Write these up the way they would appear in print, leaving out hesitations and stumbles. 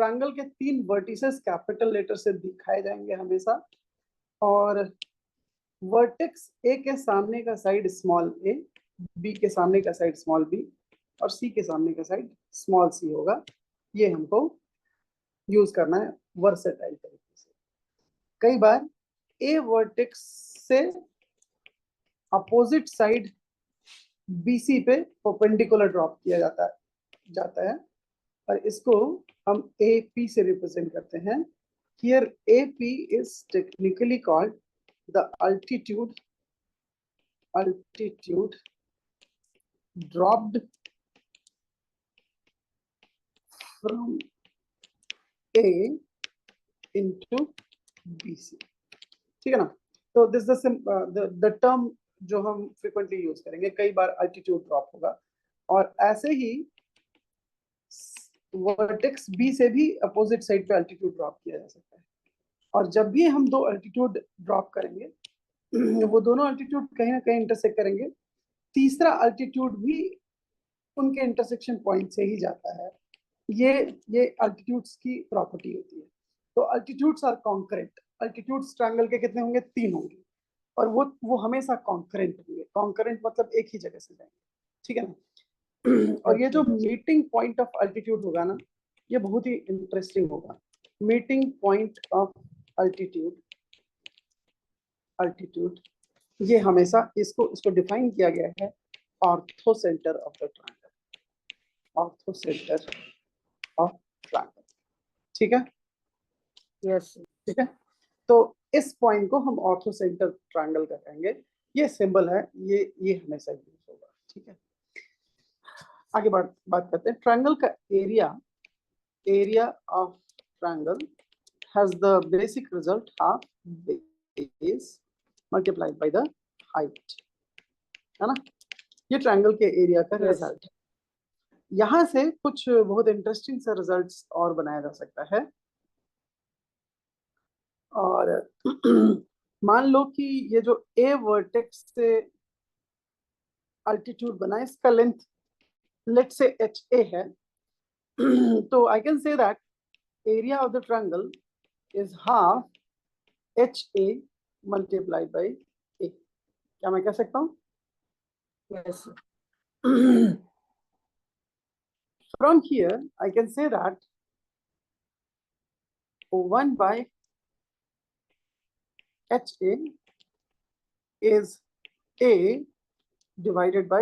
Triangle के 3 vertices capital letter से दिखाए जाएंगे हमेशा, और वर्टेक्स ए के सामने का साइड स्मॉल ए, बी के सामने का साइड स्मॉल बी, और सी के सामने का साइड स्मॉल सी होगा। ये हमको यूज करना है वर्सेटाइल तरीके से। कई बार ए वर्टेक्स से अपोजिट साइड बीसी पे परपेंडिकुलर ड्रॉप किया जाता है, और इसको हम ए पी से रिप्रेजेंट करते हैं। Here A P is technically called the altitude dropped from A into BC। ठीक है ना? तो दिस द टर्म जो हम फ्रिक्वेंटली यूज करेंगे, कई बार अल्टीट्यूड ड्रॉप होगा, और ऐसे ही वर्टेक्स बी से भी अपोजिट साइड पे अल्टीट्यूड ड्रॉप किया जा सकता है। और जब भी हम दो अल्टीट्यूड ड्रॉप करेंगे, वो दोनों अल्टीट्यूड कहीं ना कहीं इंटरसेक्ट करेंगे, तीसरा अल्टीट्यूड भी उनके इंटरसेक्शन पॉइंट से ही जाता है। ये अल्टीट्यूड्स की प्रॉपर्टी होती है। तो altitudes are concurrent. Altitudes triangle के कितने होंगे? 3 होंगे, और वो हमेशा कॉन्करेंट होंगे। कॉन्करेंट मतलब एक ही जगह से जाएंगे, ठीक है ना? और ये जो मीटिंग पॉइंट ऑफ अल्टीट्यूड होगा ना, ये बहुत ही इंटरेस्टिंग होगा। मीटिंग पॉइंट ऑफ अल्टीट्यूड ये हमेशा इसको डिफाइन किया गया है ortho centre of the triangle. Ortho centre of triangle, ठीक है? यस। ठीक है, तो इस पॉइंट को हम ऑर्थो सेंटर ट्रायंगल का कहेंगे। ये सिंबल है, ये हमेशा यूज होगा, ठीक है? आगे बात करते हैं। ट्रायंगल का area of triangle has the basic result half base multiplied by the height, है ना? ये ट्रायंगल के एरिया का रिजल्ट है। यहां से कुछ बहुत इंटरेस्टिंग से रिजल्ट्स और बनाया जा सकता है। और मान लो कि ये जो ए वर्टेक्स से अल्टीट्यूड बना है, इसका length let say H A है, तो I can say that area of the triangle is half H A multiplied by A. क्या मैं कह सकता हूँ? Yes. From here, I can say that 1 by HA is A divided by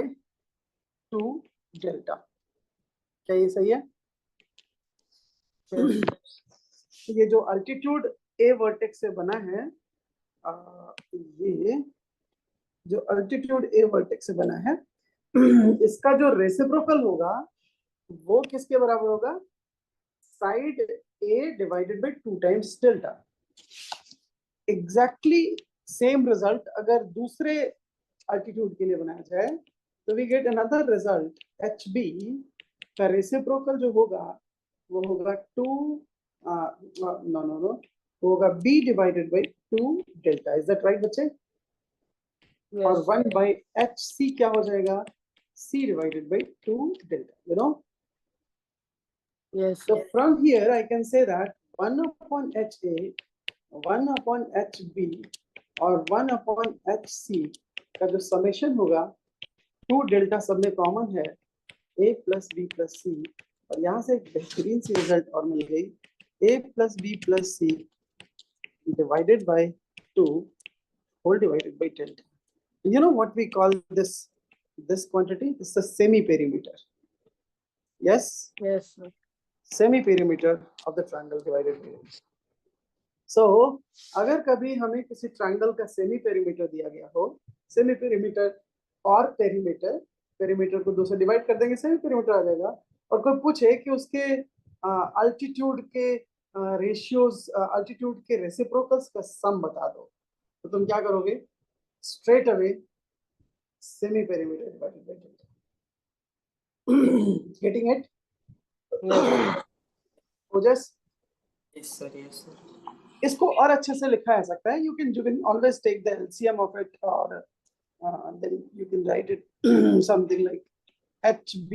2 delta। क्या ये सही है? ये जो अल्टीट्यूड A वर्टेक्स से बना है, ये जो अल्टीट्यूड A वर्टेक्स से बना है, इसका जो रेसिप्रोकल होगा वो किसके बराबर होगा? Side A divided by 2 times delta. Exactly same result अगर दूसरे अल्टीट्यूड के लिए बनाया जाए, तो we get another result. HB का रेसिप्रोकल जो होगा वो होगा 2 नो होगा B divided by 2 delta. Is that right बच्चे? और 1 बाय HC क्या हो जाएगा? C divided by 2 delta, you know? Yes. So from here I can say that 1 upon HA, 1 upon HB और 1 upon HC का जो समेशन होगा, 2 डेल्टा सब में कॉमन है, A plus B plus C, और यहाँ से एक बेहतरीन सी रिजल्ट और मिल गई, A plus B plus C divided by 2 whole divided by delta. You know what we call this quantity? This is a semi-perimeter. Yes? Yes. Semi-perimeter of the triangle divided by delta. So अगर कभी हमें किसी triangle का semi perimeter दिया गया हो, semi perimeter और perimeter को 2 से डिवाइड कर देंगे, सेमी पेरीमीटर आ जाएगा। और कोई पूछे कि उसके अल्टीट्यूड के रेशियोज, अल्टीट्यूड के रेसिप्रोकल्स का सम बता दो, तो तुम क्या करोगे? Straight away semi perimeter divided by delta. Getting it? Ojas? Yes sir, yes sir. इसको और अच्छे से लिखा जा सकता है। You can always take the LCM of it, और then you can write it something like HB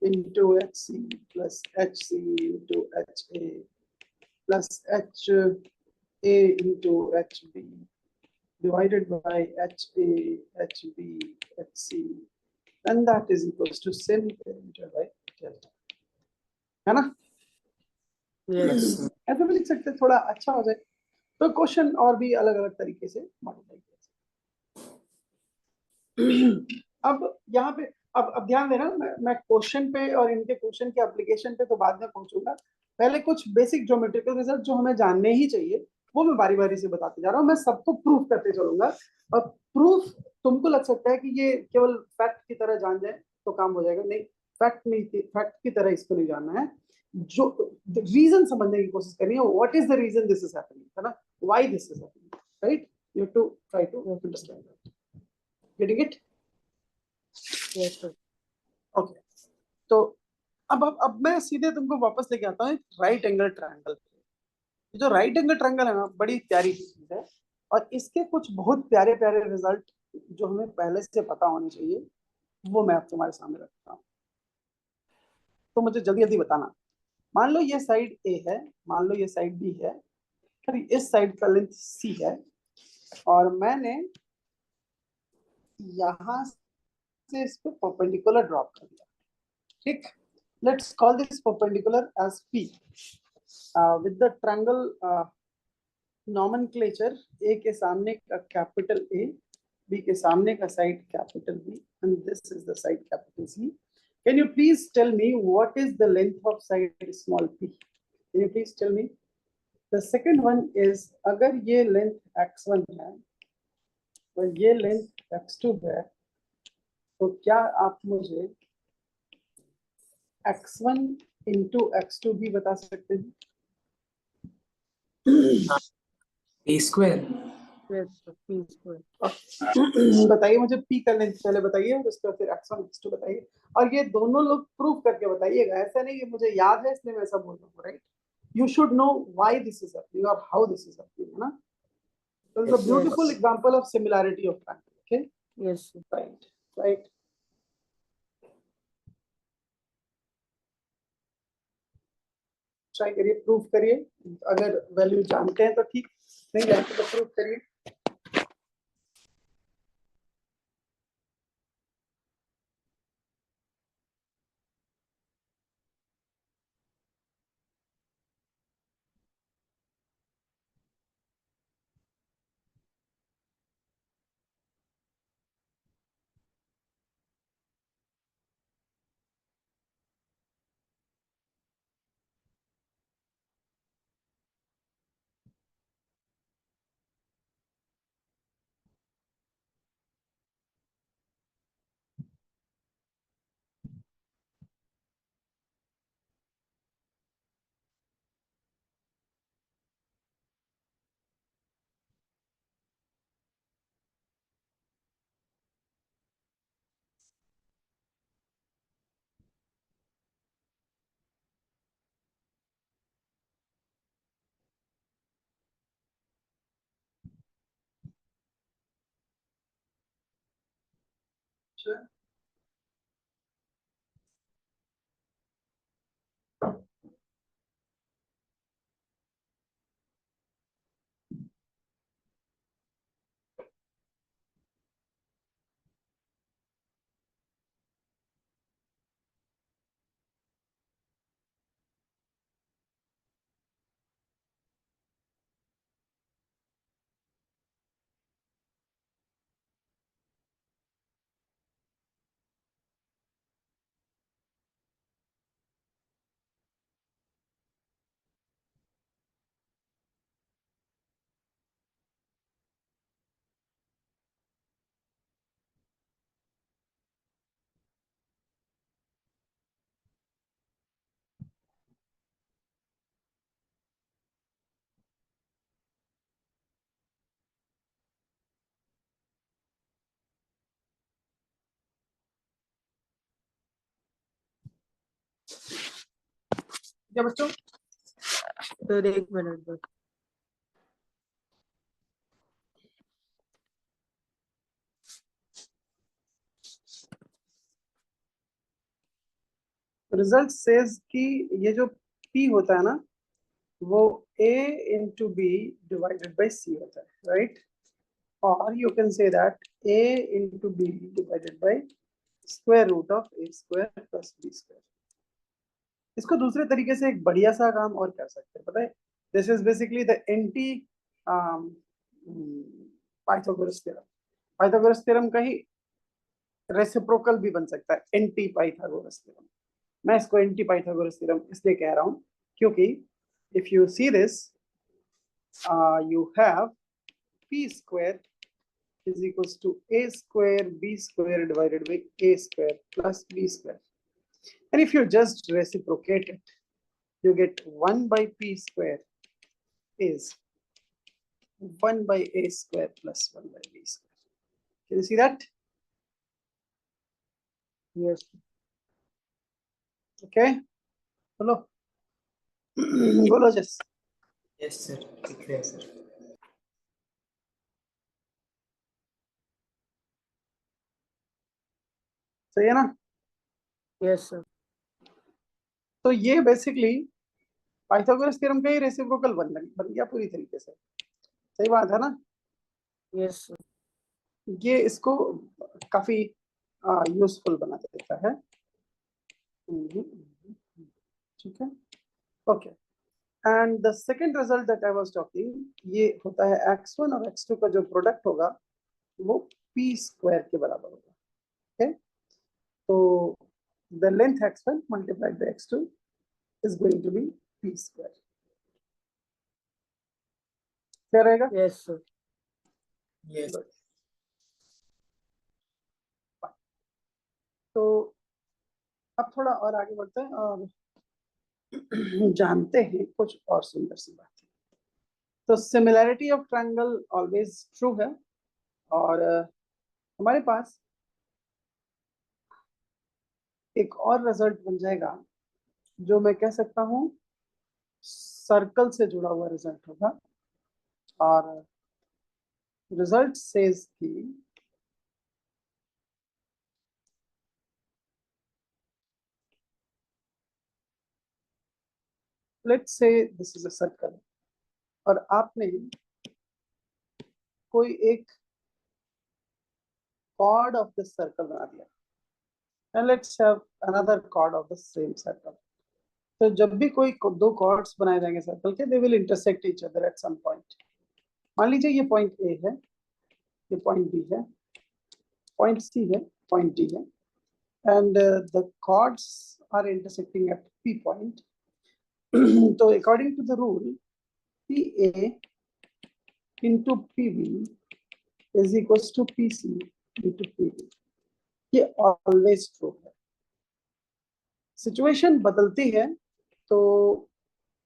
into HC plus HC into HA plus HA into HB divided by HA, HB, HC, and that is equals to semi perimeter by delta, है ना? Yes. sir. ऐसा भी लिख सकते हैं, थोड़ा अच्छा हो जाए तो क्वेश्चन और भी अलग अलग तरीके से मॉडिफाई किया जाए। अब यहाँ पे अब ध्यान देना, मैं क्वेश्चन पे और इनके क्वेश्चन के एप्लीकेशन पे तो बाद में पहुंचूंगा। पहले कुछ बेसिक ज्योमेट्रिकल रिजल्ट जो हमें जानने ही चाहिए वो मैं बारी बारी से बताते जा रहा हूँ। मैं सबको प्रूफ करते चलूंगा, और प्रूफ तुमको लग सकता है कि ये केवल फैक्ट की तरह जान जाए तो काम हो जाएगा, नहीं, फैक्ट नहीं, फैक्ट की तरह इसको नहीं जानना है। जो रीजन समझने की कोशिश करनी है, what is the reason this is happening, है ना, why this is happening, right? You have to try to understand that, getting it? Yes, sir. Okay, तो अब मैं सीधे तुमको वापस लेके आता हूँ राइट एंगल ट्रायंगल। जो राइट एंगल ट्रायंगल है ना, बड़ी प्यारी चीज है, और इसके कुछ बहुत प्यारे प्यारे रिजल्ट जो हमें पहले से पता होने चाहिए वो मैं अब तुम्हारे सामने रखता हूँ। तो मुझे जल्दी जल्दी बताना। मान लो ये साइड ए है, मान लो ये साइड बी है, फिर इस साइड का लेंथ सी है, और मैंने यहां से इस पे परपेंडिकुलर ड्रॉप कर दिया, ठीक? Let's call this perpendicular as P with the triangle nomenclature. A के सामने का कैपिटल ए, बी के सामने का side capital B, and this is the side capital C. Can you please tell me what is the length of side small p? Can you please tell me? The second one is, अगर ये length x1 है और ये length x2 है, तो क्या आप मुझे x1 into x2 भी बता सकते हैं? A square. Yes, sir. Peaceful. बताइए मुझे p का लेंथ पहले बताइए, और उसके बाद फिर x1 x2 बताइए, और ये दोनों लोग प्रूव करके बताइएगा। ऐसा नहीं कि मुझे याद है इसलिए मैं ऐसा बोल रहा हूँ, right? You should know why this is happening or how this is happening, है ना? So it's a beautiful Yes. example of similarity of triangle. Okay, Yes, sir. right, right. Try करिए, प्रूफ करिए। अगर वैल्यू जानते हैं तो ठीक, नहीं जानते तो प्रूफ करिए। Sure. क्या बच्चों? Sir, एक मिनट बस. रिजल्ट सेज कि ये जो P होता है ना वो A into B divided by C होता है, राइट? और you can say that A into B divided by square root of A square plus B square. इसको दूसरे तरीके से एक बढ़िया सा काम और कर सकते हैं, पता है? This is basically the anti Pythagoras theorem. Pythagoras theorem का ही रेसिप्रोकल भी बन सकता है, एंटी पाइथागोरस थ्योरम। मैं इसको एंटी पाइथागोरस थ्योरम इसलिए कह रहा हूं क्योंकि if you see this you have p square is equals to a square b square divided by a square plus b square, and if you just reciprocate it you get 1 by p square is 1 by a square plus 1 by b square. Can you see that? Yes. Okay, बोलो बोलो जस। Yes, sir. दिख रहा है, sir. सही है ना? Yes, sir. तो ये बेसिकली पाइथागोरस थ्योरम का ही रेसिप्रोकल बन गया पूरी तरीके से। सही बात है ना? Yes, sir. ये इसको काफी यूजफुल बना देता है। ठीक है, okay. And the second result that I was talking, ये होता है x1 और x2 का जो प्रोडक्ट होगा वो p स्क्वायर के बराबर होगा। ओके, तो the length x1 multiplied by x2 is going to be p square. क्या रहेगा? Yes, sir. Yes. तो अब थोड़ा और आगे बढ़ते हैं और जानते हैं कुछ और सुंदर सी बातें। तो similarity of triangle always true है, और हमारे पास एक और रिजल्ट बन जाएगा जो मैं कह सकता हूं सर्कल से जुड़ा हुआ रिजल्ट होगा, और रिजल्ट सेज कि let's say this is a circle और आपने कोई एक chord of this circle बना दिया, and let's have another chord of the same circle. तो जब भी कोई दो chords बनाए जाएंगे सर्कल के, they will intersect each other at some point. मान लीजिए ये पॉइंट A है, ये पॉइंट B है, पॉइंट C है, पॉइंट D है, and the chords are intersecting at P point. तो according to the rule, PA into PB is equals to PC into PB. ये ऑलवेज ट्रू है। Situation बदलती है तो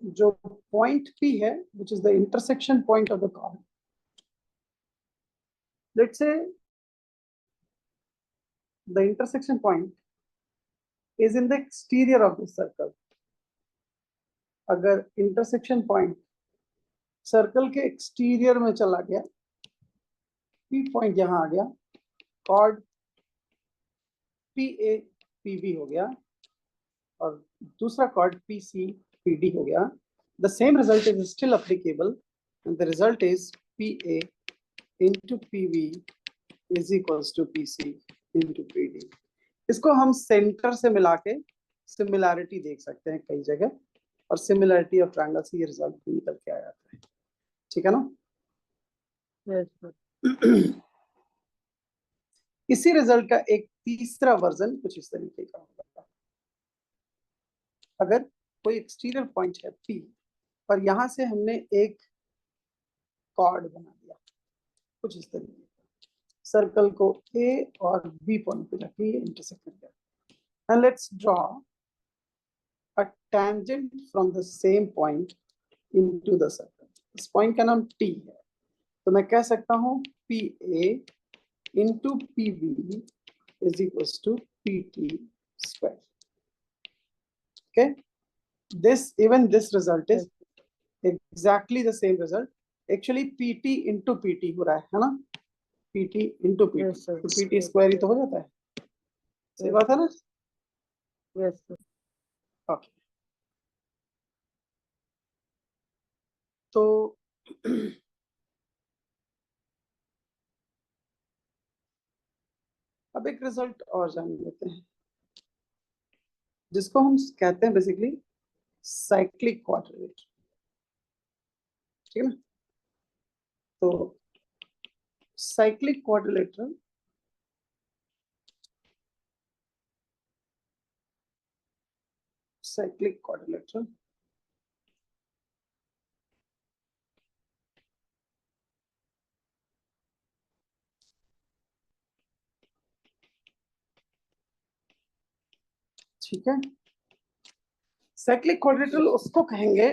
जो पॉइंट P है which is the intersection point of the chord, let's say the intersection point is in the exterior of the circle. अगर intersection point circle के exterior में चला गया, P पॉइंट यहां आ गया, chord PA PB हो गया और दूसरा chord PC PD हो गया, the same result is still applicable and the result is PA into PB is equals to PC into PD. इसको हम सेंटर से मिला के सिमिलैरिटी देख सकते हैं कई जगह, और सिमिलैरिटी ऑफ ट्रायंगल से ये रिजल्ट भी निकल के आ जाता है। ठीक है ना? Yes, sir. इसी रिजल्ट का एक तीसरा वर्जन कुछ इस तरीके का होगा। अगर कोई एक्सटीरियर पॉइंट है P और यहां से हमने एक कॉर्ड बना दिया कुछ इस तरीके का, सर्कल को A और B पॉइंट पे जाके ये इंटरसेक्ट कर गया, and let's draw a tangent from the same point into the circle. इस पॉइंट का नाम T है, तो मैं कह सकता हूं PA into PB is equals to PT square. Okay, even this result is exactly the same result. Actually PT into PT हो रहा है ना? PT into PT, Yes, sir. तो PT square ही तो हो जाता है। सही बात है ना? Yes, sir. ओके, तो अब एक रिजल्ट और जान लेते हैं, जिसको हम कहते हैं बेसिकली साइक्लिक क्वाड्रिलेटरल। ठीक है ना? तो साइक्लिक क्वाड्रिलेटरल साइक्लिक क्वाड्रिलेटरल ठीक है। साइक्लिक क्वाड्रिलेटरल उसको कहेंगे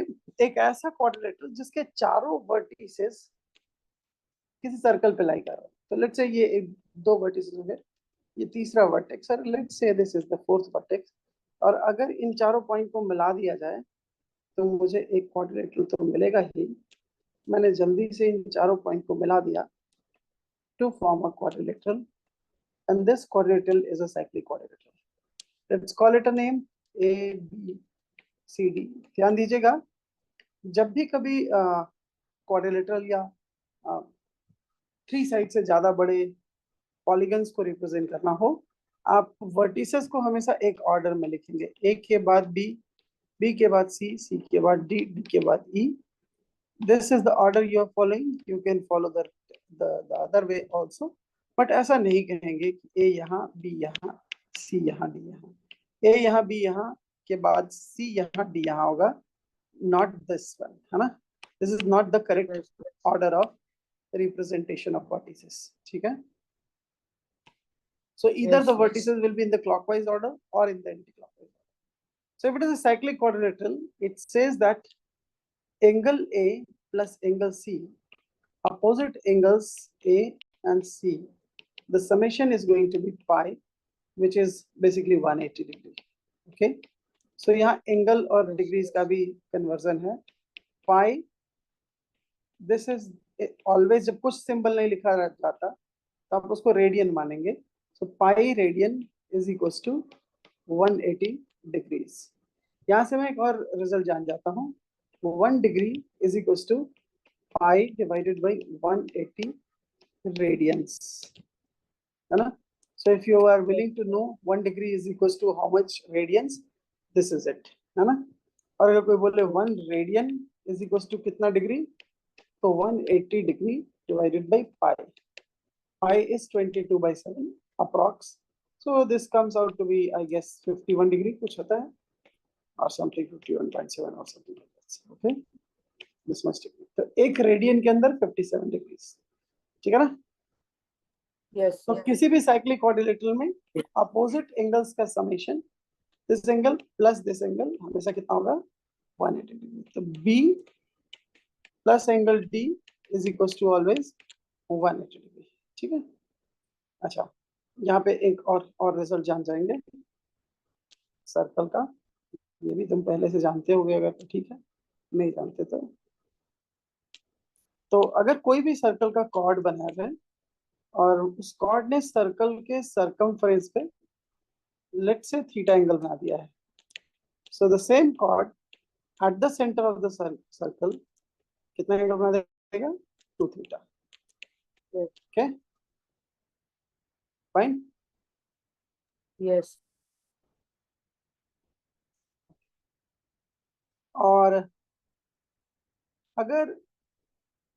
एक ऐसा क्वाड्रिलेटरल जिसके चारों वर्टिसेस किसी सर्कल पे लाई कर रहा है। तो लेट्स से ये एक दो वर्टिसेस हो गए, ये तीसरा वर्टेक्स, और let's say this is the fourth vertex, और अगर इन चारों पॉइंट को मिला दिया जाए तो मुझे एक क्वाड्रिलेटरल तो मिलेगा ही। मैंने जल्दी से इन चारों पॉइंट को मिला दिया to form a quadrilateral, and this quadrilateral is a cyclic quadrilateral. Let's call it a name ABCD। ध्यान दीजिएगा, जब भी कभी क्वाड्रिलेटरल या थ्री साइड से ज्यादा बड़े पॉलीगन्स को रिप्रेजेंट करना हो, आप वर्टिसेस को हमेशा एक ऑर्डर में लिखेंगे, ए के बाद बी, बी के बाद सी, सी के बाद डी, डी के बाद E. This is the order you are following, you can follow the other way also, but ऐसा नहीं कहेंगे कि ए यहाँ, बी यहाँ, सी यहाँ, डी यहाँ। ए यहाँ, बी यहाँ के बाद सी यहाँ, डी यहाँ होगा, नॉट दिस वन, है ना? This is not the correct Yes, sir. Order of representation of vertices. ठीक है? So either Yes, the sir. vertices will be in the clockwise order or in the anti-clockwise order. So if it is a cyclic quadrilateral, it says that angle A plus angle C, opposite angles A and C, the summation is going to be pi, which is basically 180 degree. Okay? So यहाँ angle और degrees का भी conversion है. Pi, this is always, जब कुछ symbol नहीं लिखा जाता तो आप उसको रेडियन मानेंगे। So pi radian is equals to 180 degrees. यहाँ से मैं एक और रिजल्ट जान जाता हूँ, 1 degree is equals to pi divided by 180 radians, है ना? So if you are willing to know 1 degree is equals to how much radians, this is it, है ना? और अगर कोई बोले 1 रेडियन इज इक्वल्स टू कितना डिग्री, तो 180 degree divided by pi. Pi is 22 by 7 approx. So this comes out to be, I guess, 51 degree कुछ होता है, or something 51.7 or something like that. Okay, this must be. तो एक radian के अंदर 57 degrees, ठीक है ना? Yes, तो sir. किसी भी साइक्लिक क्वाड्रिलेटरल में अपोजिट एंगल्स का summation, this angle plus this angle हमेशा कितना होगा, 180 डिग्री। तो B plus angle D is equal to always 180 degree. ठीक है? अच्छा, यहाँ पे एक और रिजल्ट जान जाएंगे सर्कल का, ये भी तुम पहले से जानते होगे, अगर तो ठीक है, नहीं जानते तो अगर कोई भी सर्कल का कॉर्ड बना है और उस कॉर्ड ने सर्कल के सरकमफ्रेंस पे लेट्स से थीटा एंगल बना दिया है, so the same chord at the centre of the circle कितना एंगल बना देगा, 2 थीटा। Okay, fine. Yes. और अगर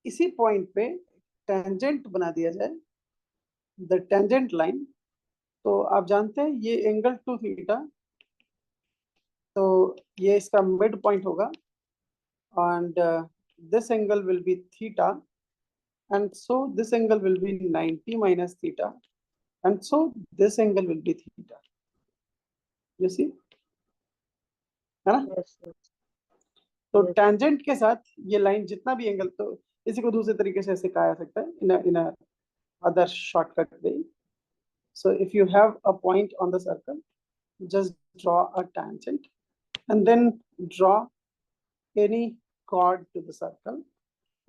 इसी पॉइंट पे टेंजेंट बना दिया जाए, द टेंजेंट लाइन, तो आप जानते हैं ये एंगल 2 थीटा, तो ये इसका मिड पॉइंट होगा, and this angle will be theta, and so this angle will be 90 minus theta, and so this angle will be theta. You see, है ना? Yes, sir. तो Yes. टेंजेंट के साथ ये लाइन जितना भी एंगल, तो इसी को दूसरे तरीके से ऐसे कहा जा सकता है in a other shortcut way. So if you have a point on the circle, just draw a tangent and then draw any chord to the circle.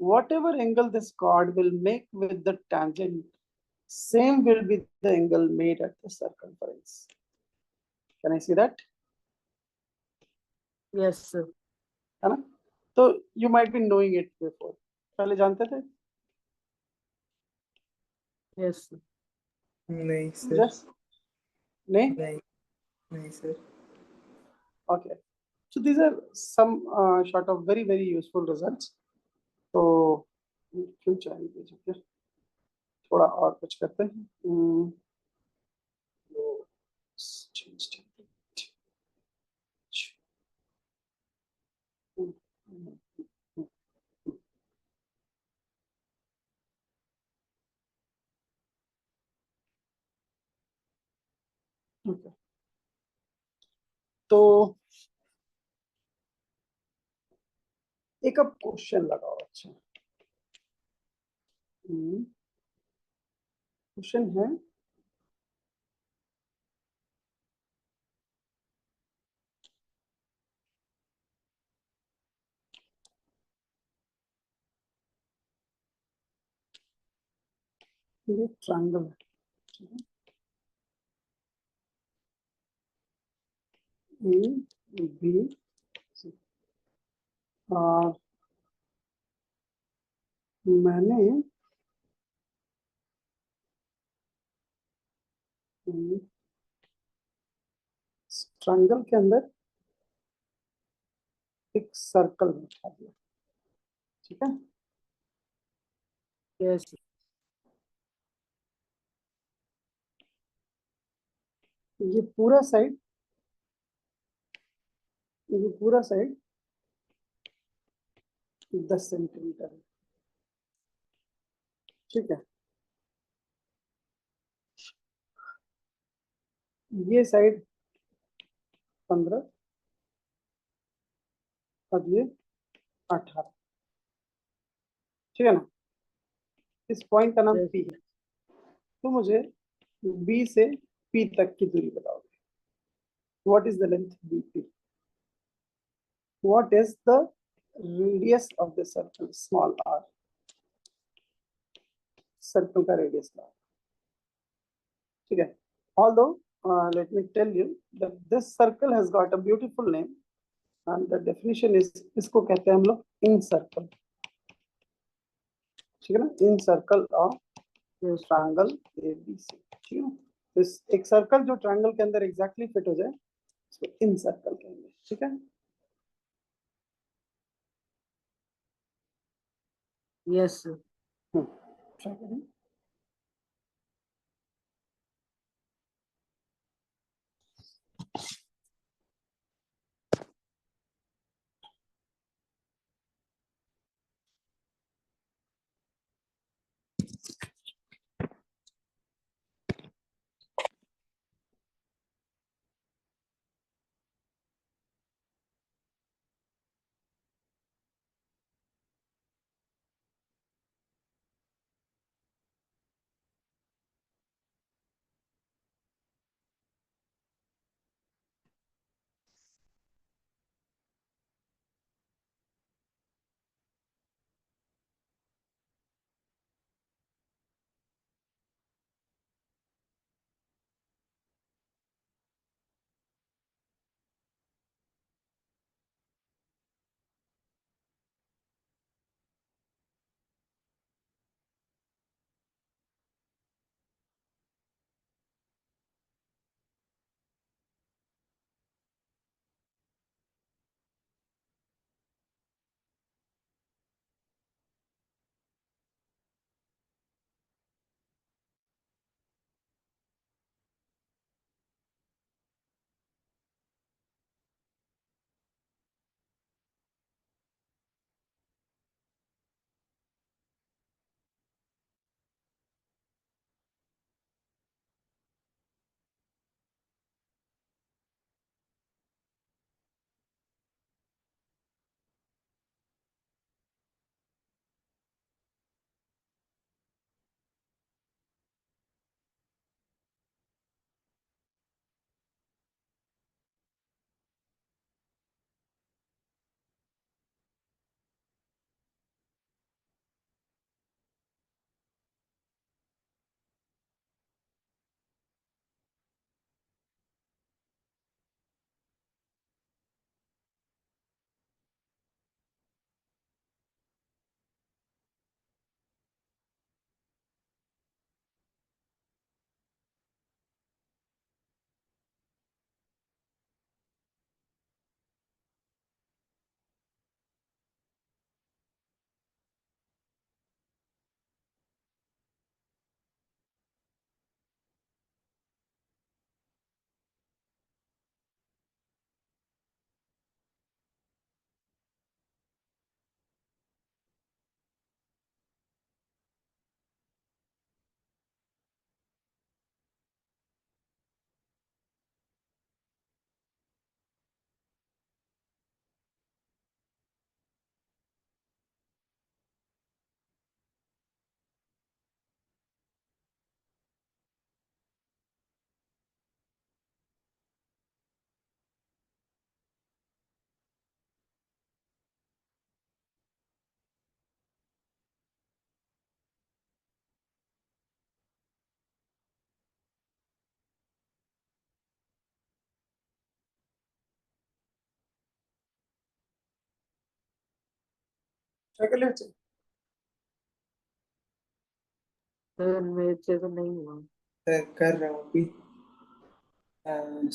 Whatever angle this chord will make with the tangent, same will be the angle made at the circumference. Can I see that? Yes, sir. है ना? तो you might be knowing it before, पहले जानते थे? Yes, sir. नहीं sir, yes, नहीं? नहीं नहीं sir. Okay. So these are some sort of very very useful results. तो क्यों चाहिए ठीक है, थोड़ा और कुछ करते हैं। change template. Okay. तो एक अब क्वेश्चन लगाओ। अच्छा, क्वेश्चन है ये ट्रायंगल है, ए बी सी, और मैंने ट्रायंगल के अंदर एक सर्कल बिठा दिया, ठीक है? Yes, sir. ये पूरा साइड, ये पूरा साइड 10 सेंटीमीटर है, ठीक है? ये साइड 15 और ये 18, ठीक है ना? इस पॉइंट का नाम Yes, P है। तो मुझे B से P तक की दूरी बताओगे। What is the length BP? What is the radius of the circle? Small r. Circle का रेडियस का, ठीक है? Although let me tell you that this circle has got a beautiful name and the definition is, इसको कहते हैं हम लोग इन circle, ठीक है ना? In circle of yes, triangle ABC, ठीक है ना? इस एक सर्कल जो ट्रायंगल के अंदर एग्जैक्टली फिट हो जाए उसको इन सर्कल कहेंगे, ठीक है? yes, sir. ट्राई करें। क्या कर लिया बच्चे? सर मेरे से तो नहीं हुआ। सर कर रहा हूँ अभी।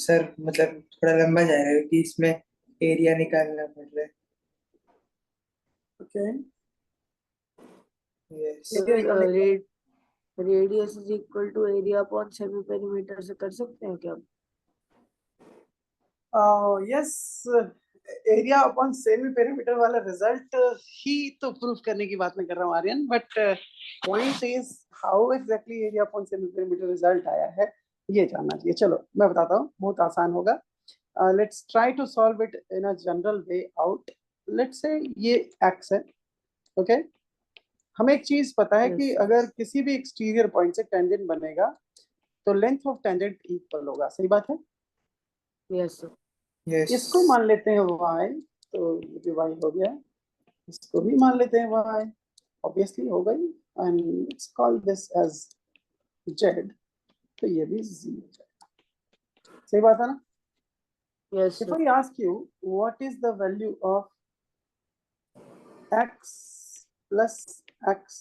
सर मतलब थोड़ा लंबा जा रहा है कि इसमें एरिया निकालना पड़ रहा है। Okay, yes. एरिया निकालने के बाद radius is equal to area upon semi perimeter से कर सकते हैं क्या? Yes, area upon semi perimeter वाला रिजल्ट ही तो प्रूफ करने की बात मैं कर रहा हूँ Aryan, but point is how exactly area upon semi perimeter result आया है ये जानना चाहिए। चलो मैं बताता हूँ, बहुत आसान होगा। Let's try to solve it in a general way out. Let's say ये x है, ओके okay? हमें एक चीज पता है कि Yes. अगर किसी भी एक्सटीरियर पॉइंट से टेंजेंट बनेगा तो लेंथ ऑफ टेंजेंट इक्वल होगा, सही बात है। Yes sir. यस। इसको मान लेते हैं y, तो ये भी y हो गया, इसको भी मान लेते हैं y, ऑब्वियसली हो गई, and let's call this as z, तो ये भी z हो जाएगा, सही बात है ना। Yes if sir. I ask you what is the value of x plus x,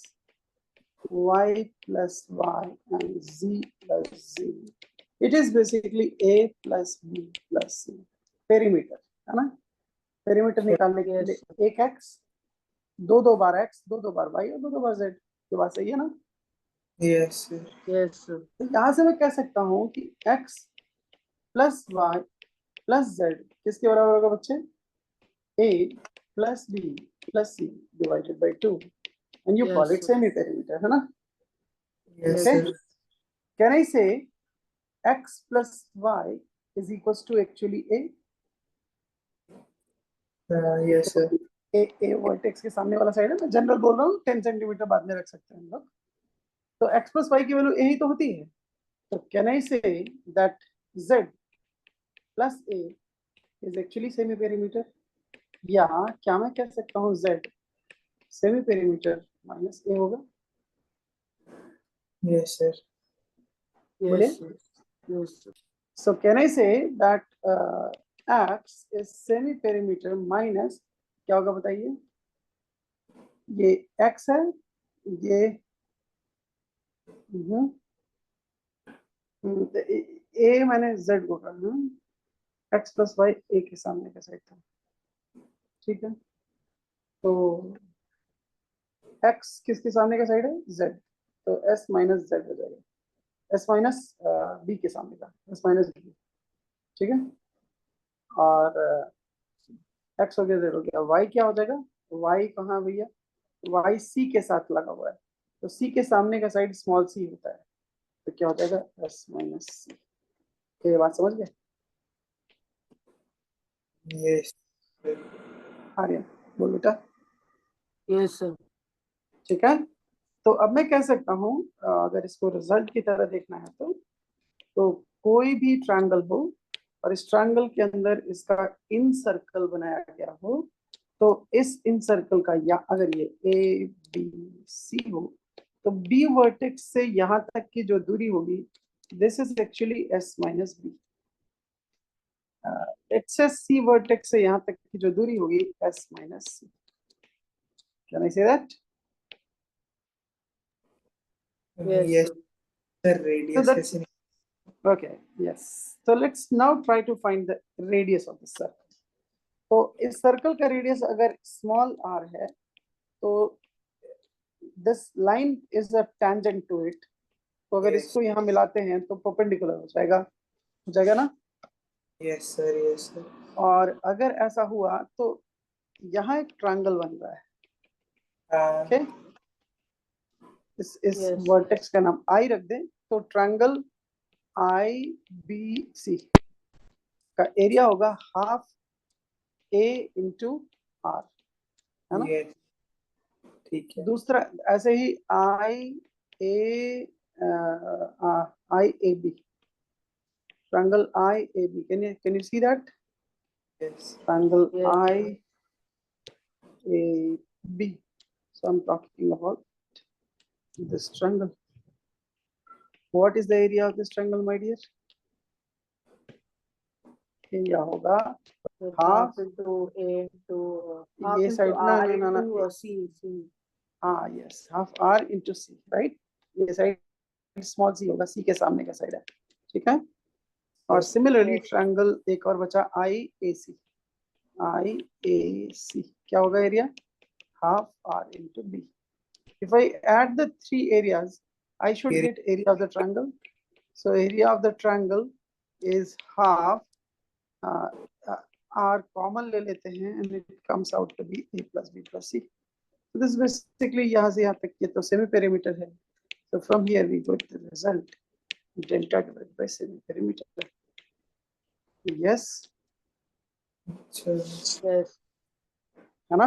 y plus y, and z plus z, it is basically a plus b plus c, perimeter है ना। Perimeter निकालने के yes लिए एक x, दो दो बार x, दो दो बार y और दो दो बार z, ये बात सही है ना। Yes sir. Yes sir. तो यहाँ से मैं कह सकता हूँ कि x plus y plus z किसके बराबर होगा बच्चे? a plus b plus c divided by 2, and you call yes it sir. Semi perimeter, है ना। Yes Okay, sir. can I say x plus y is equals to actually a? Yes sir. A vertex के सामने वाला side है, मैं general बोल रहा हूँ, 10 सेंटीमीटर बाद में रख सकते हैं हम लोग। तो x प्लस वाई की वैल्यू a ही तो होती है, तो can I say that z plus a is actually semi perimeter, या क्या मैं कह सकता हूँ z semi perimeter minus a होगा? Yes sir. बोलिए। Yes sir. Yes sir. So can I say that x is semi perimeter minus, क्या होगा बताइए? ये x है, ये a मैंने z को कहा, x प्लस वाई a के सामने का साइड था, ठीक है। तो x किसके सामने का साइड है? z, तो s माइनस z हो जाएगा, s माइनस b के सामने का, s माइनस b, ठीक है। और x हो गया, z हो गया, y क्या हो जाएगा? y कहाँ भैया? y c के साथ लगा हुआ है, तो c के सामने का साइड स्मॉल c होता है, तो क्या हो जाएगा? s minus c। ये बात समझ गए यस सर। आर्यन? बोल बेटा। Yes sir. ठीक है, तो अब मैं कह सकता हूँ अगर इसको रिजल्ट की तरह देखना है तो कोई भी ट्रायंगल हो और इस ट्रायंगल के अंदर इसका इन सर्कल बनाया गया हो, तो इस इन सर्कल का, या अगर ये ए बी सी हो, तो बी वर्टेक्स से यहाँ तक की जो दूरी होगी, this is actually s minus b. एक्सेस सी वर्टेक्स से यहाँ तक की जो दूरी होगी, s minus c. Can I say that? Yes yes sir. Sir. So radius that, कैसे okay, yes. So let's now try to find the radius of the circle. तो इस सर्कल का रेडियस अगर स्मॉल r है, तो this line is a tangent to it, तो अगर yes. इसको यहाँ मिलाते हैं तो परपेंडिकुलर हो जाएगा ना। Yes sir. Yes sir. और अगर ऐसा हुआ तो यहाँ एक ट्रायंगल बन रहा है, ओके। इस यस वर्टेक्स का नाम आई रख दें, तो ट्रायंगल आई बी सी का एरिया होगा हाफ ए इंटू आर, है ना। यस ठीक है। दूसरा ऐसे ही A I A B, triangle IAB, can you see that? Yes. Triangle yes IAB, so I'm talking about this triangle. What is the area of this triangle, my dear? area होगा Then half half into A into half ये into side ना R ना ना ना into C. हाँ yes half r into c right ये side small C होगा c के सामने का साइड है ठीक है और Yes. Similarly Yes. ट्रायंगल एक और बचा IAC IAC क्या होगा area half r into b if I add the three areas I should Area. get area of the triangle so area of the triangle is half uh, r common ले लेते हैं and it comes out to be a plus b plus c so this is basically यहाँ से यहाँ तक ये तो semi perimeter है so from here we got the result delta divided by semi perimeter yes अच्छा Yes. है ना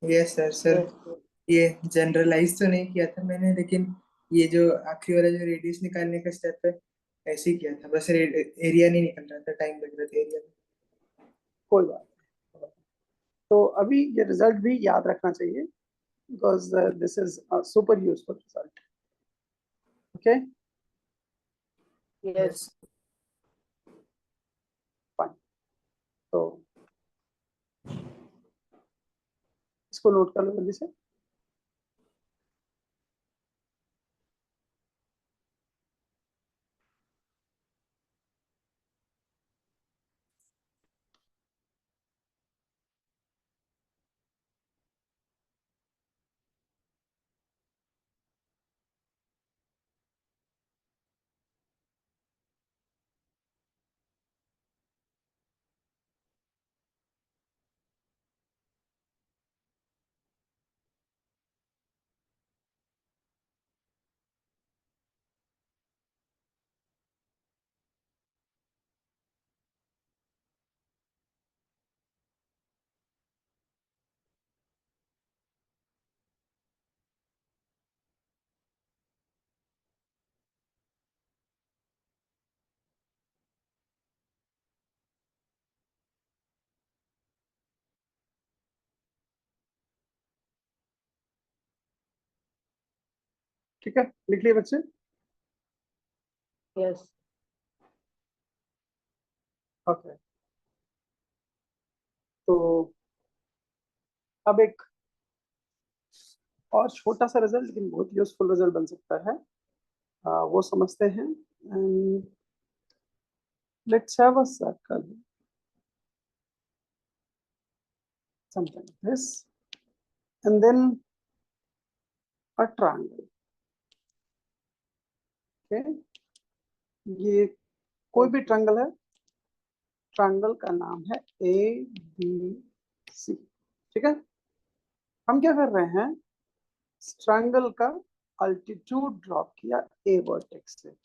yes sir sir Yes. Yes. ये जनरलाइज तो नहीं किया था मैंने लेकिन ये जो आखिरी वाला जो रेडियस निकालने का स्टेप है ऐसे ही किया था बस एरिया नहीं निकल रहा था टाइम लग रहा था एरिया में कोई बात नहीं तो अभी ये रिजल्ट भी याद रखना चाहिए because this is a super useful result okay Yes. fine तो इसको नोट कर लो जल्दी से ठीक है लिख लिए बच्चे Yes. ओके तो अब एक और छोटा सा रिजल्ट लेकिन बहुत यूजफुल रिजल्ट बन सकता है वो समझते हैं and let's have a circle something like this and then a triangle okay ये कोई भी ट्रायंगल है ट्रायंगल का नाम है ABC ठीक है हम क्या कर रहे हैं ट्रायंगल का अल्टीट्यूड ड्रॉप किया A वर्टेक्स से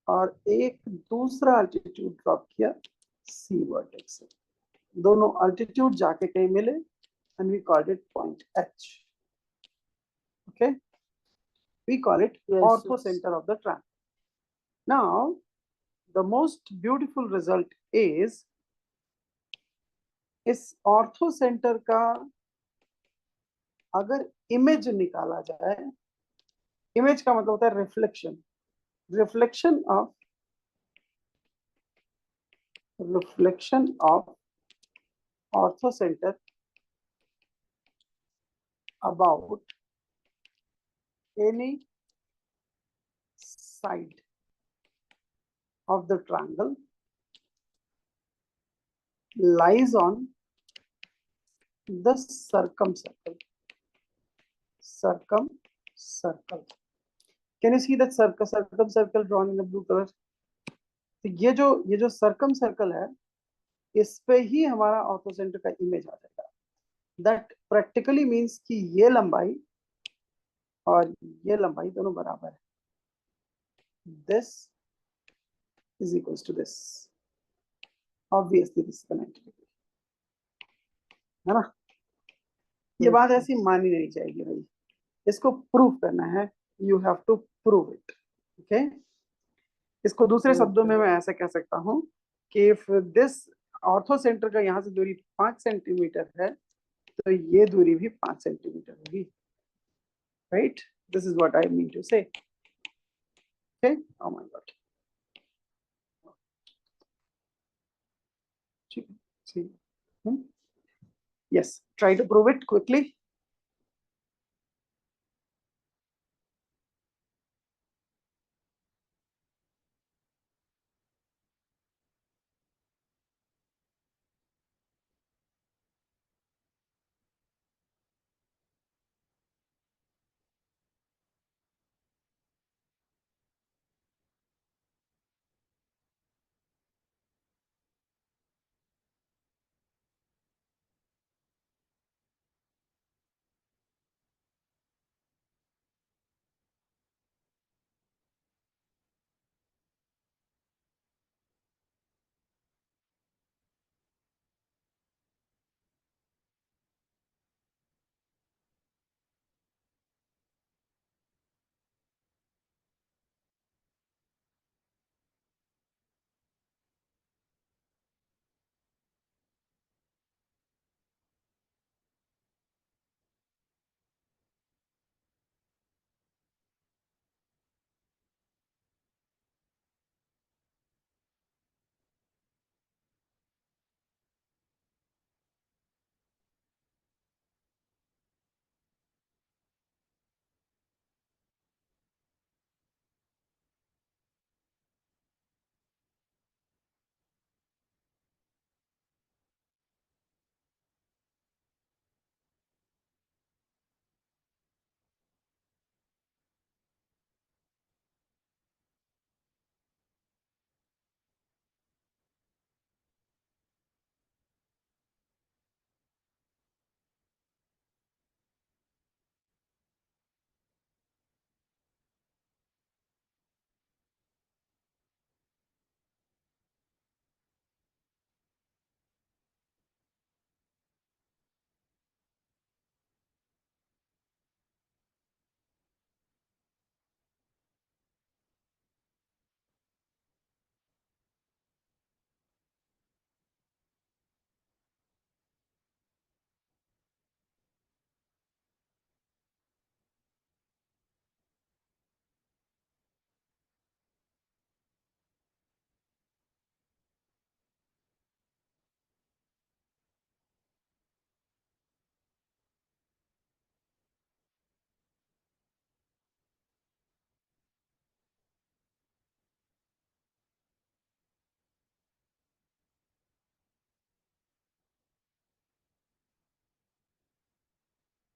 और एक दूसरा अल्टीट्यूड ड्रॉप किया C वर्टेक्स से दोनों अल्टीट्यूड जाके कहीं मिले and we called it point H okay we call it Yes. orthocenter of the triangle now the most beautiful result is इस ऑर्थो सेंटर का अगर इमेज निकाला जाए इमेज का मतलब होता है reflection reflection of ortho centre about any side of the triangle lies on the circumcircle can you see that circumcircle drawn in the blue color तो ये जो circumcircle है इस पे ही हमारा ऑर्थो सेंटर का इमेज आ जाएगा दैट प्रैक्टिकली मींस कि ये लंबाई और ये लंबाई दोनों बराबर है this is equals to this obviously this is 90 degree है ना ये बात ऐसी मानी नहीं जाएगी भाई इसको प्रूव करना है you have to prove it okay इसको दूसरे शब्दों में मैं ऐसे कह सकता हूँ कि इफ दिस ऑर्थो सेंटर का यहाँ से दूरी 5 सेंटीमीटर है तो ये दूरी भी 5 सेंटीमीटर होगी right this is what I mean to say okay oh my god 3. Yes, try to prove it quickly.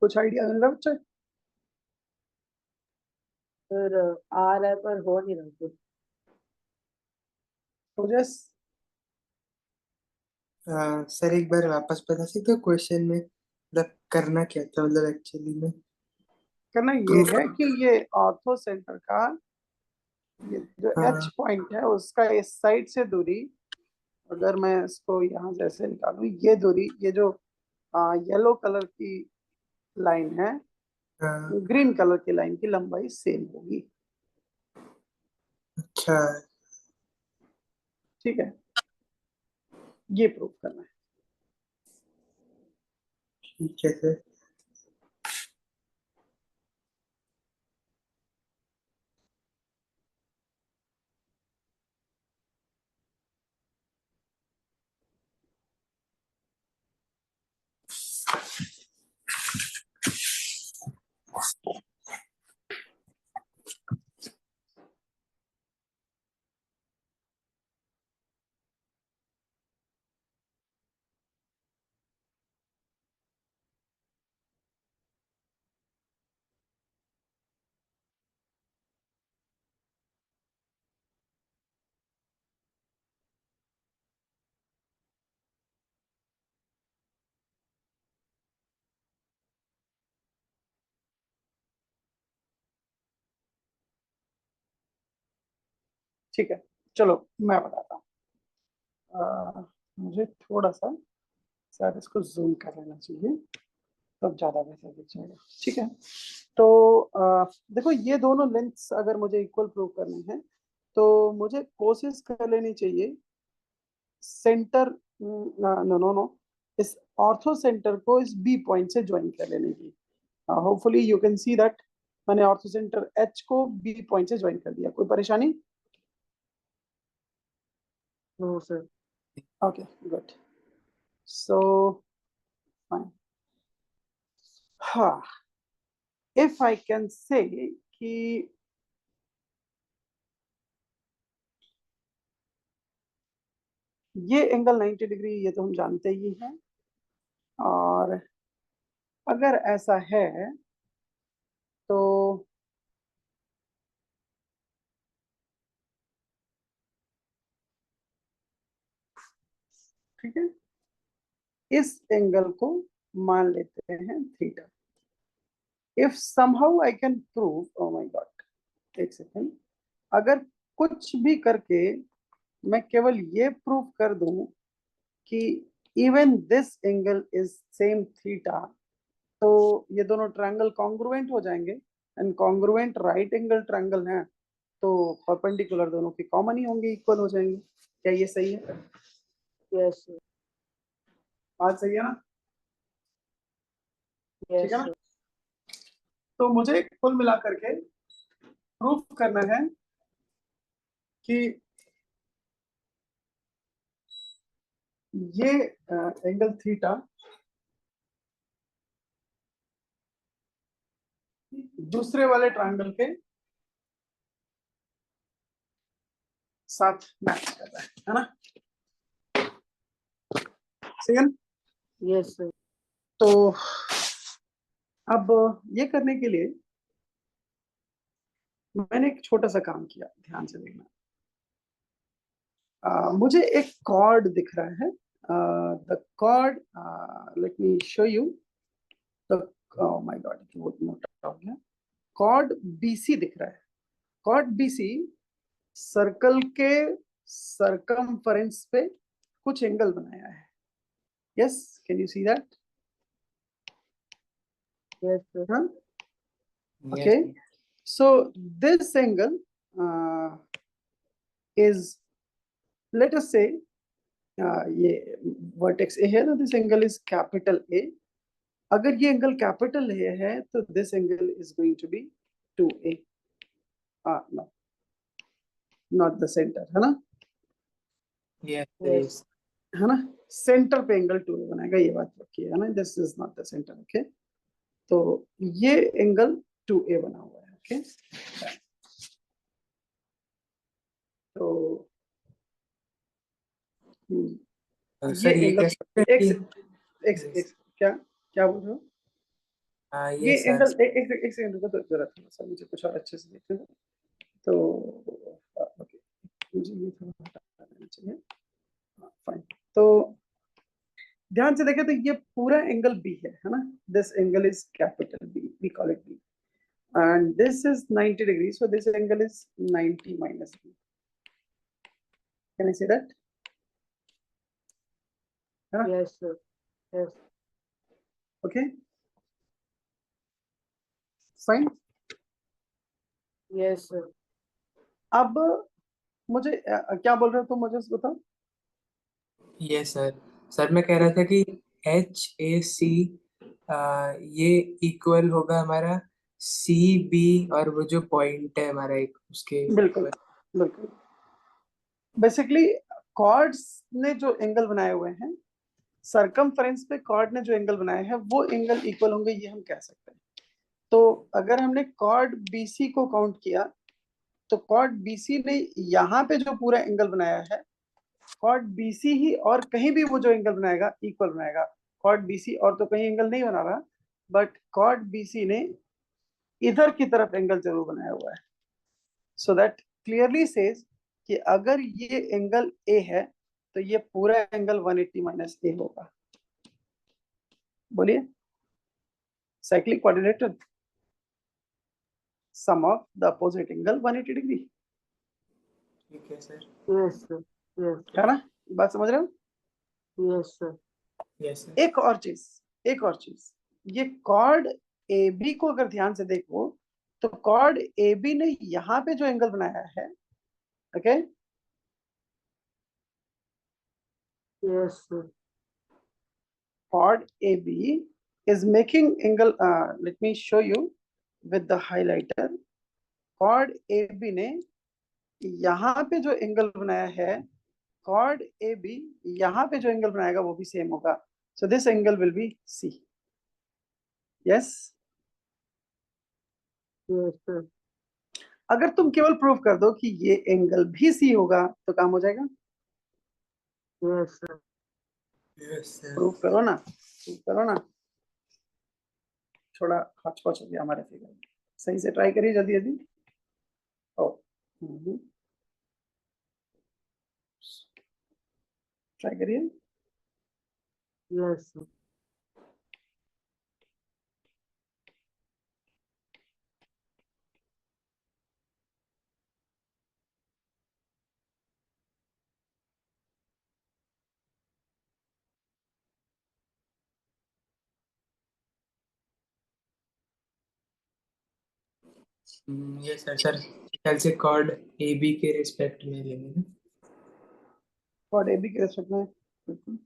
कुछ आइडिया मिल रहा है बच्चे? सर आ रहा है पर हो नहीं रहा कुछ। ओजस, सर एक बार वापस बता सकते हो क्वेश्चन में, मतलब करना क्या था, मतलब एक्चुअली में करना ये प्रूफ। है कि ये ऑर्थो सेंटर का ये जो एच हाँ पॉइंट है उसका इस साइड से दूरी, अगर मैं इसको यहाँ जैसे निकालूं, ये दूरी, ये जो येलो कलर की लाइन है, हाँ। ग्रीन कलर की लाइन की लंबाई सेम होगी। अच्छा ठीक है, ये प्रूव करना है। ठीक है सर। ठीक है, चलो मैं बताता हूँ। मुझे थोड़ा सा शायद इसको जूम कर लेना चाहिए, तब ज्यादा बेहतर दिख जाएगा। ठीक है, तो देखो, ये दोनों लेंथ्स अगर मुझे इक्वल प्रूव करने हैं तो मुझे कोशिश कर लेनी चाहिए सेंटर, नो नो नो, इस ऑर्थो सेंटर को इस बी पॉइंट से ज्वाइन कर लेने की। Hopefully you can see that मैंने ऑर्थो सेंटर एच को बी पॉइंट से ज्वाइन कर दिया। कोई परेशानी? No sir. Okay, good. So fine. हाँ, if I can say कि ये एंगल 90 डिग्री, ये तो हम जानते ही हैं। और अगर ऐसा है तो ठीक है, इस एंगल को मान लेते हैं theta. If somehow I can prove, O my God, एक सेकेंड, अगर कुछ भी करके मैं केवल ये प्रूव कर दूं कि even this angle is same theta, तो ये दोनों ट्रायंगल कॉन्ग्रुएंट हो जाएंगे। And congruent right angle triangle है, तो परपेंडिकुलर दोनों के कॉमन ही होंगे, इक्वल हो जाएंगे। क्या ये सही है? यस सर, बात सही है ना? ठीक यस है ना? सर, तो मुझे कुल मिलाकर के प्रूफ करना है कि ये एंगल थीटा दूसरे वाले ट्रायंगल के साथ मैच कर रहा है ना? सही है ना? यस सर, तो अब ये करने के लिए मैंने एक छोटा सा काम किया, ध्यान से देखना। मुझे एक कॉर्ड दिख रहा है, the chord, let me show you the, oh my god, बहुत मोटा हो गया। कॉर्ड बीसी दिख रहा है। कॉर्ड बीसी सर्कल के सरकमफेरेंस पे कुछ एंगल बनाया है। Yes, can you see that? Yes sir, हाँ, Yes. okay. So this angle is, let us say, ये vertex A है ना, this angle is capital A। अगर ये एंगल कैपिटल A है तो this angle is going to be 2A। no, not the center, है ना? Yes, Yes. yes. है ना? सेंटर पे एंगल 2A बनाएगा, ये बात रखिए, है ना? This is not the centre, okay? तो ये एंगल 2A बना हुआ है, ओके? तो ये सर ये एंगल, कह सकते हैं एक क्या क्या बोल रहे हो? ये ये सर एंगल, एक सेकंड रुको, तो जरा थोड़ा सा मुझे कुछ और अच्छे से देखने दो। तो ओके, मुझे ये थोड़ा हटा देना चाहिए। फाइन। तो ध्यान से देखें तो ये पूरा एंगल बी है ना? This angle is capital B, we call it B, and this is 90 degree, so this angle is 90 minus B. Can I say that? है ना? yes sir, yes, okay, fine. yes sir, अब मुझे क्या बोल रहे हो तुम, मुझे बताओ। ये सर मैं कह रहा था कि HAC ये इक्वल होगा हमारा CB, और वो जो पॉइंट है हमारा एक उसके बिल्कुल, बिल्कुल। बेसिकली कॉर्ड्स ने जो एंगल बनाए हुए हैं, सरकमफेरेंस पे कॉर्ड ने जो एंगल बनाए हैं, वो एंगल इक्वल होंगे, ये हम कह सकते हैं। तो अगर हमने कॉर्ड बीसी को काउंट किया, तो कॉर्ड बीसी ने यहाँ पे जो पूरा एंगल बनाया है, कॉर्ड बीसी ही और कहीं भी वो जो एंगल बनाएगा इक्वल बनाएगा। कॉर्ड बीसी और तो कहीं एंगल नहीं बना रहा, बट कॉर्ड बीसी ने इधर की तरफ एंगल जरूर बनाया हुआ है। सो दैट क्लियरली सेज कि अगर ये एंगल ए है तो ये पूरा एंगल 180 माइनस ए होगा। बोलिए, cyclic coordinator, sum of the opposite angle 180 degree, ठीक है सर। yes sir, yes है sir, ना? बात समझ रहे हो? yes sir, yes sir. एक और चीज, एक और चीज, ये कॉर्ड ए बी को अगर ध्यान से देखो, तो कॉर्ड ए बी ने यहाँ पे जो एंगल बनाया है, okay, yes sir, chord AB is making angle, let me show you with the highlighter। chord AB ने यहाँ पे जो एंगल बनाया है, कॉर्ड ए बी यहाँ पे जो एंगल बनाएगा वो भी सेम होगा, so this angle will be C. Yes, Yes, sir. अगर तुम केवल प्रूव कर दो कि ये एंगल भी सी होगा तो काम हो जाएगा। Yes, sir. Yes sir. Prove करो ना, प्रूव करो ना। थोड़ा हॉच पॉच हो गया हमारे फिगर, सही से ट्राई करिए जल्दी जल्दी। ओ ट्राई करिए। Yes, sir. Yes sir. Sir ख्याल से कॉर्ड ए बी के रिस्पेक्ट में लेंगे ना। कॉर्ड ए बी के रिस्पेक्ट में, बिल्कुल।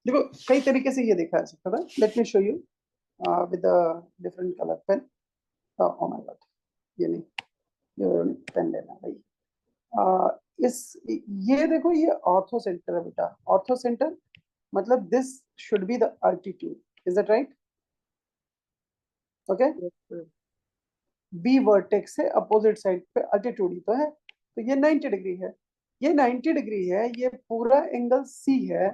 देखो कई तरीके से ये देखा जा सकता था, let me show you with different colour pen. Oh my god, ये नहीं, ये पेन लेना भाई। इस ये देखो, ये ऑर्थो सेंटर है बेटा। ऑर्थो सेंटर मतलब this should be the altitude, is that right? Okay, Yes, sir. B vertex से अपोजिट साइड पे अल्टीट्यूड ही तो है, तो ये 90 डिग्री है। ये 90 डिग्री है, ये पूरा एंगल सी है।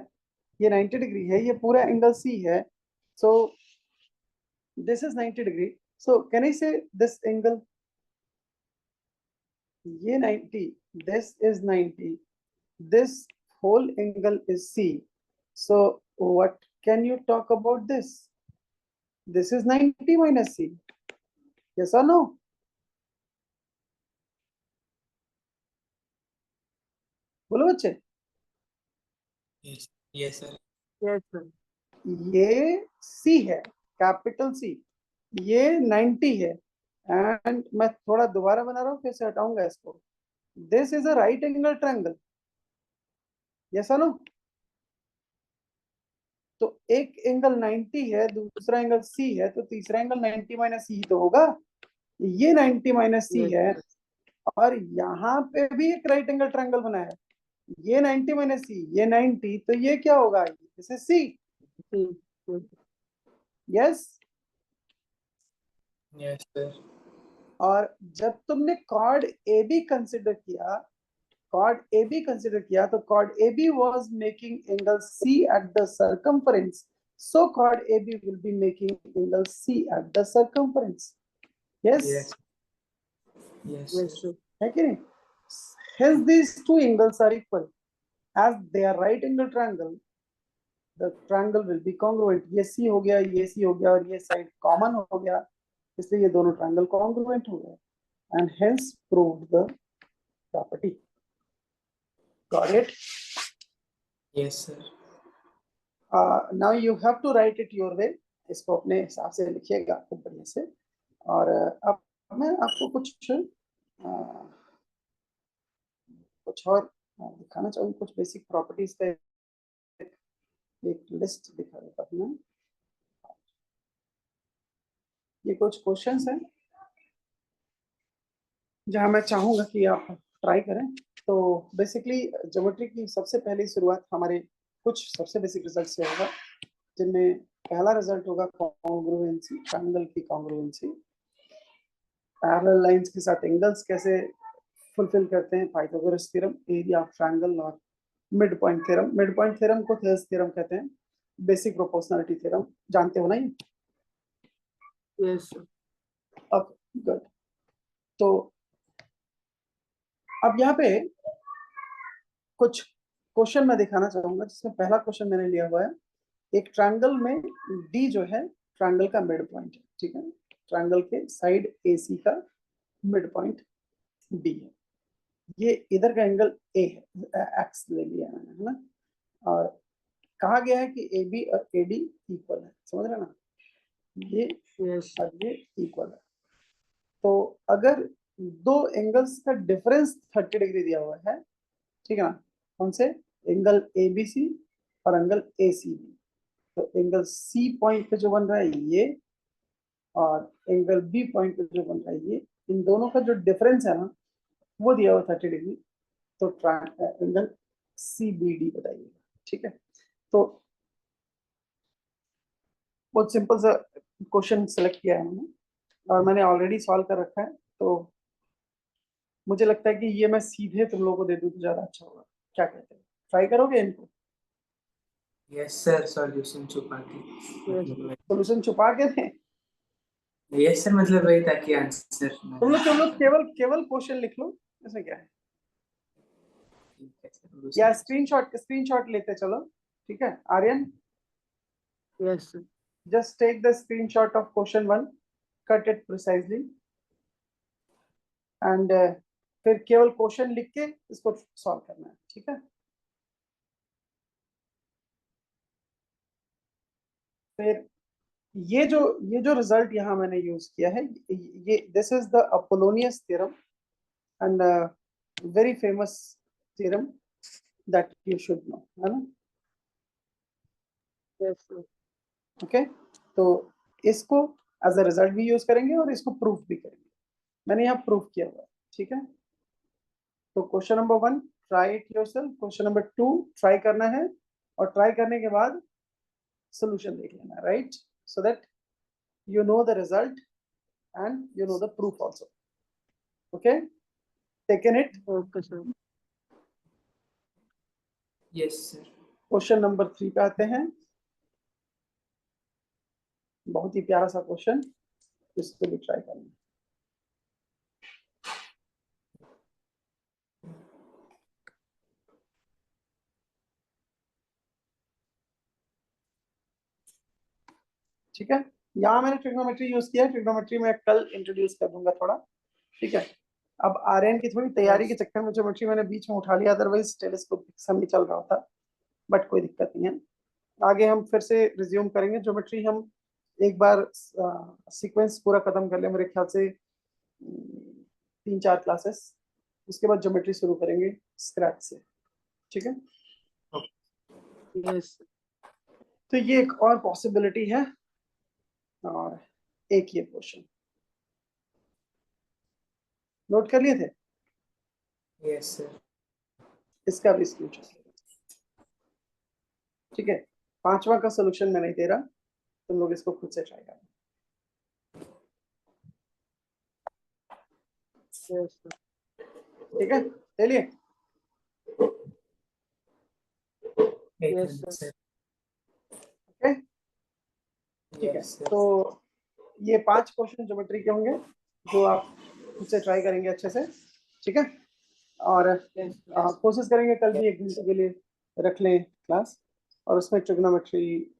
ये 90 डिग्री है, ये पूरा एंगल सी है। So this is 90 degree, so can I से दिस एंगल, ये 90, this is 90, this whole angle is C. So what can you talk about this? This is 90 minus C. Yes or no? बोलो बच्चे। Yes yes sir. Yes, sir. ये C है, capital C। ये 90 है, and मैं थोड़ा दोबारा बना रहा हूँ, फिर से हटाऊंगा इसको। This is a right angle triangle. Yes और नो? तो एक एंगल 90 है, दूसरा एंगल C है, तो तीसरा एंगल 90 माइनस C तो होगा। ये 90 माइनस C Yes, है, sir. और यहाँ पे भी एक राइट एंगल ट्रायंगल बना है। ये 90 माइनस सी, ये 90, तो ये क्या होगा? This is C. Yes, yes. Yes. Yes sir. और जब तुमने कॉर्ड ए बी कंसिडर किया, कॉर्ड ए बी कंसिडर किया, तो chord A B was making angle C at the circumference, so chord A B will be making angle C at the circumference. Yes, yes yes Yes, sir. sir. है कि नहीं? Hence these two angles are equal, as they are right angle triangle, the triangle will be congruent। ये C हो गया, ये C हो गया, और ये साइड कॉमन हो गया, इसलिए ये दोनों ट्रायंगल congruent हो गए, and hence proved the property। Got it? Yes sir. Now you have to write it your way। इसको अपने हिसाब से लिखिएगा खूब बढ़िया से। और अब मैं आपको कुछ और दिखाना चाहूँगा, कुछ बेसिक प्रॉपर्टीज का एक लिस्ट दिखा देता हूँ मैं। ये कुछ क्वेश्चंस हैं जहां मैं चाहूंगा कि आप ट्राई करें। तो बेसिकली ज्योमेट्री की सबसे पहली शुरुआत हमारे कुछ सबसे बेसिक रिजल्ट से होगा, जिनमें पहला रिजल्ट होगा कॉन्ग्रुएंसी, ट्रायंगल की कॉन्ग्रुएंसी। पैरेलल लाइंस के साथ एंगल्स कैसे फुलफिल करते हैं, Pythagoras theorem, area of triangle, और mid point theorem. Mid point theorem को थेल्स थ्योरम कहते हैं। बेसिक प्रोपोर्शनलिटी थ्योरम जानते हो ना ये? Yes, sir. अब गुड। तो अब यहाँ पे कुछ क्वेश्चन मैं दिखाना चाहूंगा, जिसमें पहला क्वेश्चन मैंने लिया हुआ है। एक ट्रायंगल में डी जो है ट्रायंगल का मिड पॉइंट है, ठीक है? ट्रायंगल के साइड एसी का मिड पॉइंट डी है। ये इधर का एंगल ए है, एक्स ले लिया मैंने, है ना? और कहा गया है कि ए बी और ए डी इक्वल है, समझ रहे ना? ये Yes, sir. और ये इक्वल है। तो अगर दो एंगल्स का डिफरेंस 30 डिग्री दिया हुआ है, ठीक है ना? कौन से? एंगल ए बी सी और एंगल ए सी बी। तो एंगल सी पॉइंट पे जो बन रहा है ये, और एंगल बी पॉइंट पे जो बन रहा है ये, इन दोनों का जो डिफरेंस है ना वो दिया हुआ 30 डिग्री, तो एंगल सी बी डी बताइएगा। ठीक है, तो बहुत सिंपल सा क्वेश्चन सेलेक्ट किया है मैंने और मैंने ऑलरेडी सॉल्व कर रखा है, तो मुझे लगता है कि ये मैं सीधे तुम लोगों को दे दूं तो ज्यादा अच्छा होगा। क्या कहते हैं, ट्राई करोगे इनको? यस सर, सॉल्यूशन छुपा के Yes. मतलब सोल्यूशन छुपा के दें? यस सर, मतलब वही ताकि आंसर तुम लोग केवल केवल क्वेश्चन लिख लो, इसमें क्या है, ठीक है सर, या स्क्रीनशॉट लेते चलो। ठीक है Aryan, Yes, sir. just take the screenshot of question 1, cut it precisely and फिर केवल क्वेश्चन लिख के इसको सॉल्व करना है। ठीक है, फिर ये जो रिजल्ट यहाँ मैंने यूज किया है, ये this is the Apollonius theorem and very famous theorem that you should know, है ना? Yes, sir. ओके, तो इसको एज अ रिजल्ट भी यूज करेंगे और इसको प्रूफ भी करेंगे। मैंने यहाँ प्रूफ किया हुआ है। ठीक है, तो question number 1 try it yourself, question number 2 try करना है और ट्राई करने के बाद सोल्यूशन देख लेना है, right? So that you know the result and you know the proof also. Okay, taken it? Okay, sir. Yes sir. Question number 3 पे आते हैं। बहुत ही प्यारा सा क्वेश्चन, इसको भी ट्राई करना। ठीक है, यहाँ मैंने ट्रिग्नोमेट्री यूज किया है, ट्रिग्नोमेट्री में कल इंट्रोड्यूस कर दूंगा थोड़ा। ठीक है, अब आर्यन की थोड़ी तैयारी के चक्कर में ज्योमेट्री मैंने बीच में उठा लिया, अदरवाइज टेलीस्कोप नहीं चल रहा होता, बट कोई दिक्कत नहीं है। आगे हम फिर से रिज्यूम करेंगे ज्योमेट्री। हम एक बार सीक्वेंस पूरा खत्म कर ले, मेरे ख्याल से 3-4 क्लासेस, उसके बाद ज्योमेट्री शुरू करेंगे स्क्रैच से। ठीक है, Yes, sir. तो ये एक और पॉसिबिलिटी है और एक ये क्वेश्चन नोट कर लिए थे, यस सर। इसका भी स्क्रीनशॉट। ठीक है, 5वां का सोल्यूशन मैं नहीं दे रहा, तुम लोग इसको खुद से ट्राई करना। Yes, sir. ठीक है, चलिए। एक Yes, minute sir. Sir. Okay, ठीक है, यस सर। तो ये 5 क्वेश्चन ज्योमेट्री के होंगे जो आप खुद से ट्राई करेंगे अच्छे से। ठीक है, और Yes, sir. कोशिश करेंगे कल भी 1 घंटे के लिए रख लें क्लास, और उसमें ट्रिग्नोमेट्री